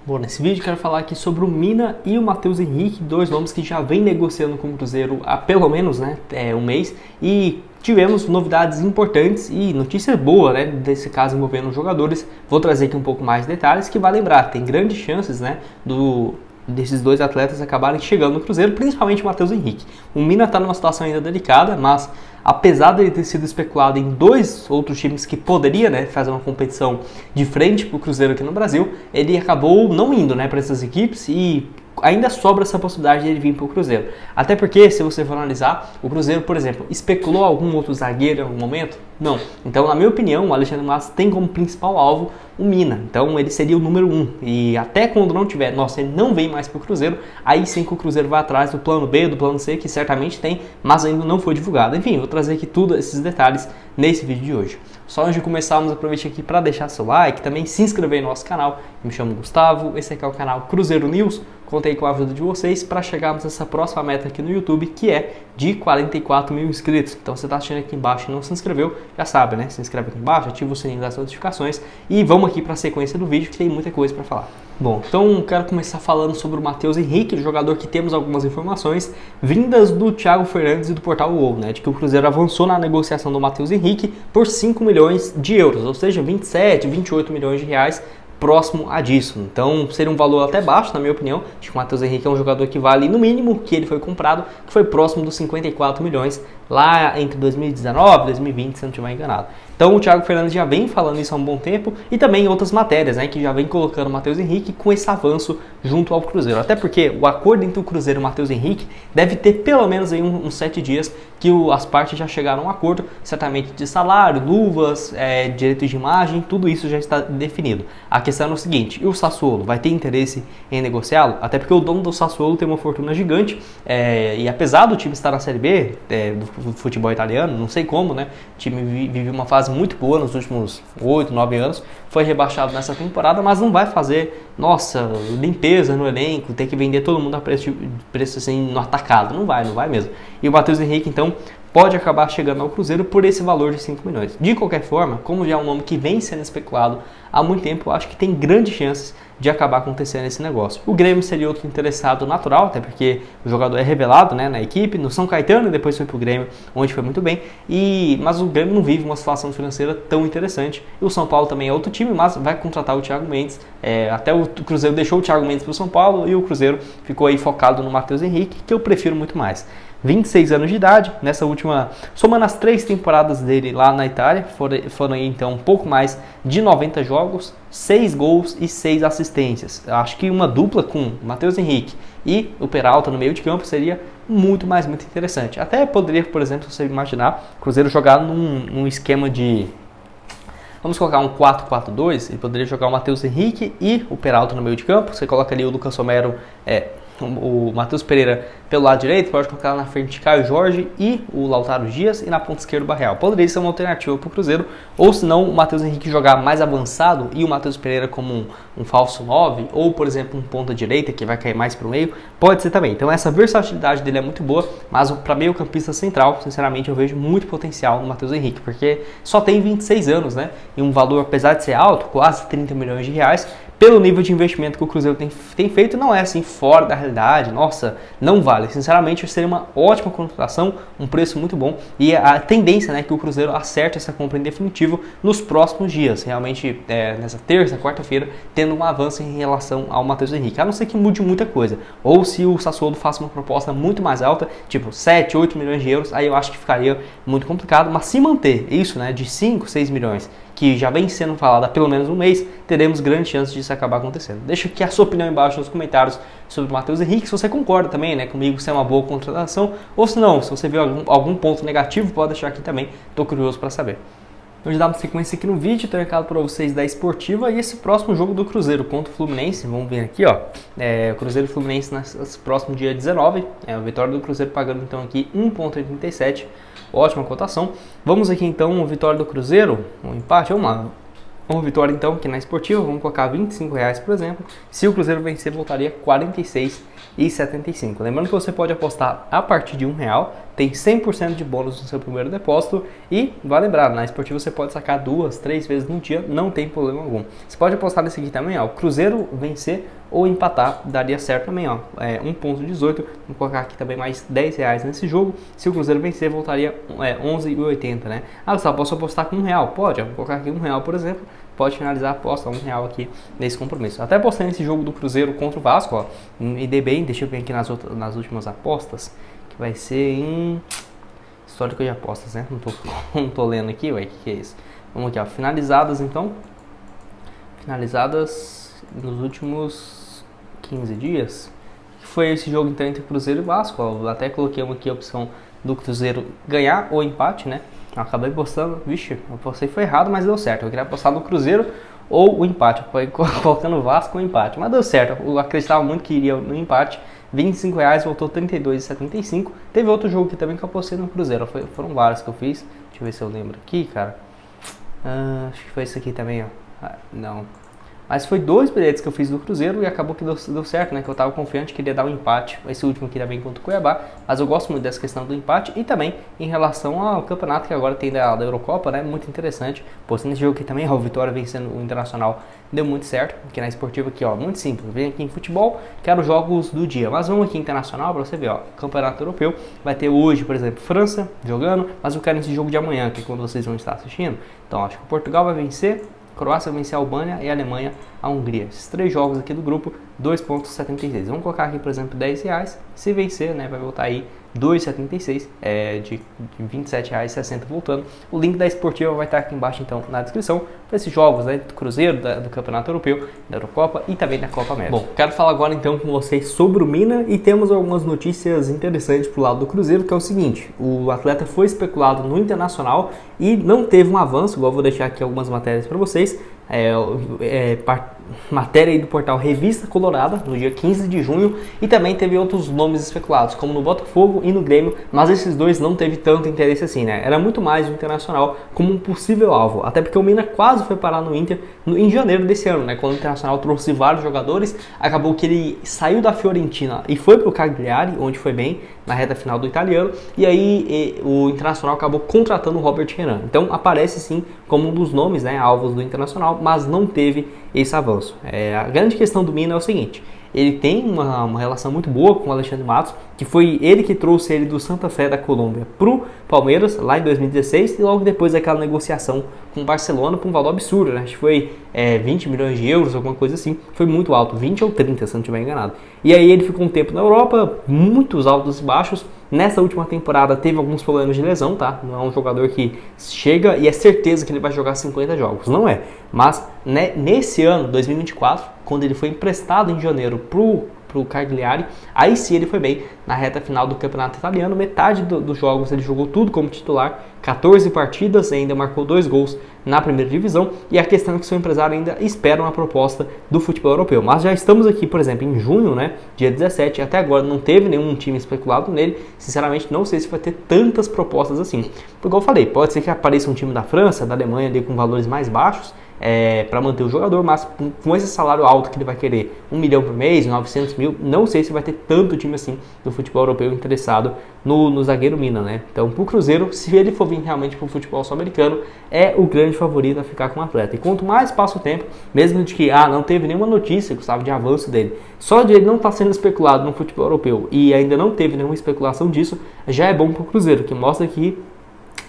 Bom, nesse vídeo eu quero falar aqui sobre o Mina e o Matheus Henrique, dois nomes que já vêm negociando com o Cruzeiro há pelo menos um mês, e tivemos novidades importantes e notícia boa, desse caso envolvendo os jogadores. Vou trazer aqui um pouco mais de detalhes, que vai lembrar, tem grandes chances, desses dois atletas acabarem chegando no Cruzeiro, principalmente o Matheus Henrique. O Mina está numa situação ainda delicada, mas apesar de ele ter sido especulado em dois outros times que poderia fazer uma competição de frente para o Cruzeiro aqui no Brasil, ele acabou não indo para essas equipes e ainda sobra essa possibilidade de ele vir para o Cruzeiro. Até porque, se você for analisar, o Cruzeiro, por exemplo, especulou algum outro zagueiro em algum momento? Não. Então, na minha opinião, o Alexandre Matos tem como principal alvo o Mina. Então, ele seria o número 1. E até quando não tiver, ele não vem mais para o Cruzeiro, aí sim que o Cruzeiro vai atrás do plano B, do plano C, que certamente tem, mas ainda não foi divulgado. Enfim, vou trazer aqui tudo esses detalhes nesse vídeo de hoje. Só antes de começarmos, aproveite aqui para deixar seu like, também se inscrever no nosso canal. Eu me chamo Gustavo, esse aqui é o canal Cruzeiro News. Contei com a ajuda de vocês para chegarmos a essa próxima meta aqui no YouTube, que é de 44 mil inscritos. Então, você está assistindo aqui embaixo e não se inscreveu, já sabe, Se inscreve aqui embaixo, ativa o sininho das notificações e vamos aqui para a sequência do vídeo, que tem muita coisa para falar. Bom, então quero começar falando sobre o Matheus Henrique, jogador que temos algumas informações vindas do Thiago Fernandes e do Portal UOL, de que o Cruzeiro avançou na negociação do Matheus Henrique por 5 milhões de euros, ou seja, 27, 28 milhões de reais, próximo a disso. Então seria um valor até baixo, na minha opinião. Acho que o Matheus Henrique é um jogador que vale no mínimo que ele foi comprado, que foi próximo dos 54 milhões lá entre 2019 e 2020, se não estiver enganado. Então o Thiago Fernandes já vem falando isso há um bom tempo e também outras matérias, que já vem colocando o Matheus Henrique com esse avanço junto ao Cruzeiro. Até porque o acordo entre o Cruzeiro e o Matheus Henrique deve ter pelo menos aí uns 7 dias que as partes já chegaram a um acordo, certamente de salário, luvas, direitos de imagem, tudo isso já está definido. A questão é o seguinte: e o Sassuolo vai ter interesse em negociá-lo? Até porque o dono do Sassuolo tem uma fortuna gigante, e apesar do time estar na Série B do futebol italiano, não sei como, o time vive uma fase muito boa nos últimos 8, 9 anos, foi rebaixado nessa temporada, mas não vai fazer, limpeza no elenco, ter que vender todo mundo a preço assim, no atacado, não vai mesmo. E o Matheus Henrique, então, pode acabar chegando ao Cruzeiro por esse valor de 5 milhões. De qualquer forma, como já é um nome que vem sendo especulado há muito tempo, eu acho que tem grandes chances de acabar acontecendo esse negócio. O Grêmio seria outro interessado natural, até porque o jogador é revelado na equipe, no São Caetano, e depois foi para o Grêmio, onde foi muito bem, mas o Grêmio não vive uma situação financeira tão interessante. E o São Paulo também é outro time, mas vai contratar o Thiago Mendes. Até o Cruzeiro deixou o Thiago Mendes para o São Paulo e o Cruzeiro ficou aí focado no Matheus Henrique, que eu prefiro muito mais. 26 anos de idade, somando as 3 temporadas dele lá na Itália, foram aí então um pouco mais de 90 jogos, 6 gols e 6 assistências. Eu acho que uma dupla com o Matheus Henrique e o Peralta no meio de campo seria muito interessante. Até poderia, por exemplo, você imaginar o Cruzeiro jogar num esquema de... Vamos colocar um 4-4-2, ele poderia jogar o Matheus Henrique e o Peralta no meio de campo. Você coloca ali o Lucas Romero, o Matheus Pereira pelo lado direito, pode colocar na frente Caio Jorge e o Lautaro Dias, e na ponta esquerda o Barreal. Poderia ser uma alternativa para o Cruzeiro, ou se não, o Matheus Henrique jogar mais avançado e o Matheus Pereira como um falso 9, ou por exemplo um ponta direita que vai cair mais para o meio, pode ser também. Então essa versatilidade dele é muito boa, mas para meio campista central, sinceramente eu vejo muito potencial no Matheus Henrique, porque só tem 26 anos, e um valor, apesar de ser alto, quase 30 milhões de reais, pelo nível de investimento que o Cruzeiro tem feito, não é assim fora da realidade, não vale. Sinceramente, seria uma ótima contratação, um preço muito bom, e a tendência é que o Cruzeiro acerte essa compra em definitivo nos próximos dias, realmente nessa terça, quarta-feira, tendo um avanço em relação ao Matheus Henrique, a não ser que mude muita coisa, ou se o Sassuolo faça uma proposta muito mais alta, tipo 7, 8 milhões de euros, aí eu acho que ficaria muito complicado, mas se manter isso, de 5, 6 milhões, que já vem sendo falado há pelo menos um mês, teremos grandes chances disso acabar acontecendo. Deixa aqui a sua opinião embaixo nos comentários sobre o Matheus Henrique, se você concorda também comigo se é uma boa contratação, ou se não, se você viu algum ponto negativo, pode deixar aqui também, estou curioso para saber. Hoje dá uma sequência aqui no vídeo, tenho recado para vocês da Esportiva e esse próximo jogo do Cruzeiro contra o Fluminense. Vamos ver aqui, Cruzeiro e Fluminense nesse próximo dia 19, a vitória do Cruzeiro pagando então aqui 1,87, ótima cotação. Vamos aqui então, vitória do Cruzeiro, um empate, vamos lá. Uma vitória então aqui na esportiva, vamos colocar R$ 25, por exemplo. Se o Cruzeiro vencer, voltaria R$ 46,75. Lembrando que você pode apostar a partir de R$1, tem 100% de bônus no seu primeiro depósito. E vai lembrar, na esportiva você pode sacar 2, 3 vezes no dia, não tem problema algum. Você pode apostar nesse aqui também, ó, o Cruzeiro vencer ou empatar, daria certo também, ó, 1,18. Vamos colocar aqui também mais R$10 nesse jogo. Se o Cruzeiro vencer, voltaria 11,80, né? Ah, Gustavo, posso apostar com R$1? Pode, vou colocar aqui R$1, por exemplo. Pode finalizar a aposta, R$1 aqui nesse compromisso. Até apostei nesse jogo do Cruzeiro contra o Vasco, ó, e dei bem, deixa eu ver aqui nas últimas apostas, que vai ser em histórico de apostas, né? Não tô lendo aqui, ué, que é isso? Vamos aqui, ó, finalizadas então. Finalizadas nos últimos 15 dias. Que foi esse jogo então entre Cruzeiro e Vasco, ó. Até coloquei aqui a opção do Cruzeiro ganhar ou empate, né? Eu acabei postando, vixe, eu postei foi errado, mas deu certo. Eu queria apostar no Cruzeiro ou o empate, foi colocando o Vasco ou empate, mas deu certo. Eu acreditava muito que iria no empate. R$25, voltou R$32,75. Teve outro jogo aqui também que eu apostei no Cruzeiro. Foram vários que eu fiz. Deixa eu ver se eu lembro aqui, cara. Acho que foi esse aqui também, ó. Não. Mas foi 2 bilhetes que eu fiz do Cruzeiro e acabou que deu certo, né? Que eu tava confiante que iria dar um empate. Esse último aqui também contra o Cuiabá. Mas eu gosto muito dessa questão do empate. E também em relação ao campeonato que agora tem da Eurocopa, né? Muito interessante. Postei nesse jogo aqui também, ó, o Vitória vencendo o Internacional. Deu muito certo. Aqui na esportiva aqui, ó. Muito simples. Vem aqui em futebol, quero jogos do dia. Mas vamos aqui em Internacional pra você ver, ó. Campeonato Europeu. Vai ter hoje, por exemplo, França jogando. Mas eu quero esse jogo de amanhã, que é quando vocês vão estar assistindo. Então, acho que o Portugal vai vencer. Croácia vai vencer a Albânia e a Alemanha a Hungria. Esses 3 jogos aqui do grupo, 2,76. Vamos colocar aqui, por exemplo, R$10. Se vencer, né, vai voltar aí 2,76, de R$27,60 voltando. O link da esportiva vai estar aqui embaixo, então, na descrição, para esses jogos, né, do Cruzeiro, do Campeonato Europeu, da Eurocopa e também da Copa América. Bom, quero falar agora, então, com vocês sobre o Mina e temos algumas notícias interessantes pro lado do Cruzeiro, que é o seguinte: o atleta foi especulado no Internacional e não teve um avanço, igual eu vou deixar aqui algumas matérias para vocês. Matéria aí do portal Revista Colorada, no dia 15 de junho, e também teve outros nomes especulados, como no Botafogo e no Grêmio, mas esses dois não teve tanto interesse assim, né? Era muito mais o Internacional como um possível alvo, até porque o Mina quase foi parar no Inter em janeiro desse ano, né? Quando o Internacional trouxe vários jogadores, acabou que ele saiu da Fiorentina e foi pro Cagliari, onde foi bem na reta final do italiano, e aí o Internacional acabou contratando o Robert Renan. Então aparece sim como um dos nomes, né, alvos do Internacional, mas não teve esse avanço. A grande questão do Mina é o seguinte: ele tem uma relação muito boa com o Alexandre Matos, que foi ele que trouxe ele do Santa Fé da Colômbia pro Palmeiras, lá em 2016, e logo depois daquela negociação com o Barcelona por um valor absurdo, né? Acho que foi 20 milhões de euros, alguma coisa assim, foi muito alto, 20 ou 30, se não estiver enganado. E aí ele ficou um tempo na Europa, muitos altos e baixos. Nessa última temporada teve alguns problemas de lesão, tá? Não é um jogador que chega e é certeza que ele vai jogar 50 jogos, não é. Mas né, nesse ano, 2024, quando ele foi emprestado em janeiro pro Cagliari, aí sim ele foi bem na reta final do campeonato italiano. Metade dos jogos ele jogou tudo como titular, 14 partidas, ainda marcou 2 gols na primeira divisão, e a questão é que seu empresário ainda espera uma proposta do futebol europeu. Mas já estamos aqui, por exemplo, em junho, né, dia 17, até agora não teve nenhum time especulado nele. Sinceramente, não sei se vai ter tantas propostas assim. Igual eu falei, pode ser que apareça um time da França, da Alemanha, ali com valores mais baixos, para manter o jogador, mas com esse salário alto que ele vai querer, 1 milhão por mês, 900 mil, não sei se vai ter tanto time assim do futebol europeu interessado no zagueiro Mina, né? Então, pro Cruzeiro, se ele for vir realmente pro futebol sul-americano, é o grande favorito a ficar com o atleta. E quanto mais passa o tempo, mesmo de que não teve nenhuma notícia, Gustavo, de avanço dele, só de ele não estar sendo especulado no futebol europeu e ainda não teve nenhuma especulação disso, já é bom pro Cruzeiro, que mostra que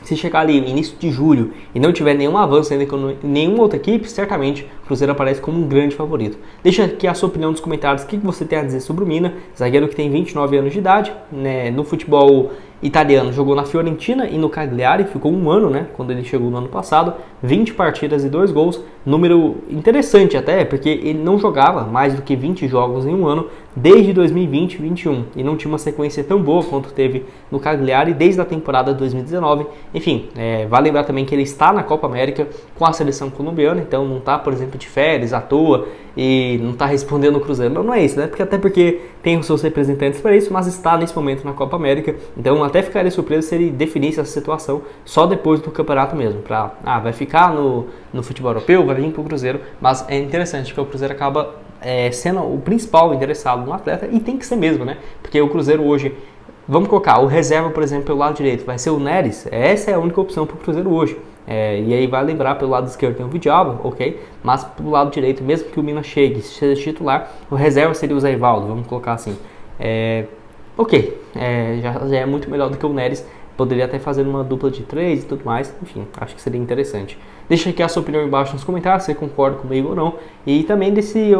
se chegar ali no início de julho e não tiver nenhum avanço ainda com nenhuma outra equipe, certamente o Cruzeiro aparece como um grande favorito. Deixa aqui a sua opinião nos comentários, o que você tem a dizer sobre o Mina, zagueiro que tem 29 anos de idade, né, no futebol italiano, jogou na Fiorentina e no Cagliari, ficou 1 ano, né, quando ele chegou no ano passado, 20 partidas e 2 gols, número interessante até, porque ele não jogava mais do que 20 jogos em 1 ano, desde 2020 e 2021, e não tinha uma sequência tão boa quanto teve no Cagliari desde a temporada 2019. Enfim, vale lembrar também que ele está na Copa América com a seleção colombiana, então não está, por exemplo, tempo de férias à toa e não está respondendo o Cruzeiro. Não, não é isso, né? Até porque tem os seus representantes para isso, mas está nesse momento na Copa América. Então até ficaria surpreso se ele definisse essa situação só depois do campeonato mesmo. Vai ficar no futebol europeu, vai vir para o Cruzeiro, mas é interessante que o Cruzeiro acaba sendo o principal interessado no atleta, e tem que ser mesmo, né? Porque o Cruzeiro hoje, vamos colocar, o reserva, por exemplo, pelo lado direito, vai ser o Neres. Essa é a única opção para o Cruzeiro hoje. E aí vai lembrar, pelo lado esquerdo tem o Vidal, ok? Mas pelo lado direito, mesmo que o Mina chegue, seja titular, o reserva seria o Zé Ivaldo, vamos colocar assim. Já é muito melhor do que o Neres. Poderia até fazer uma dupla de 3 e tudo mais. Enfim, acho que seria interessante. Deixa aqui a sua opinião embaixo nos comentários, se você concorda comigo ou não. E também desse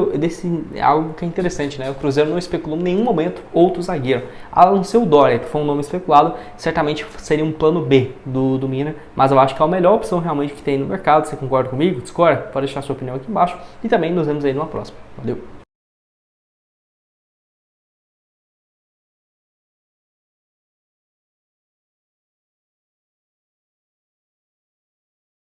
algo que é interessante, né? O Cruzeiro não especulou em nenhum momento outro zagueiro. A não ser o Dória, que foi um nome especulado, certamente seria um plano B do Mina. Mas eu acho que é a melhor opção realmente que tem no mercado. Você concorda comigo? Discorda? Pode deixar a sua opinião aqui embaixo. E também nos vemos aí numa próxima. Valeu!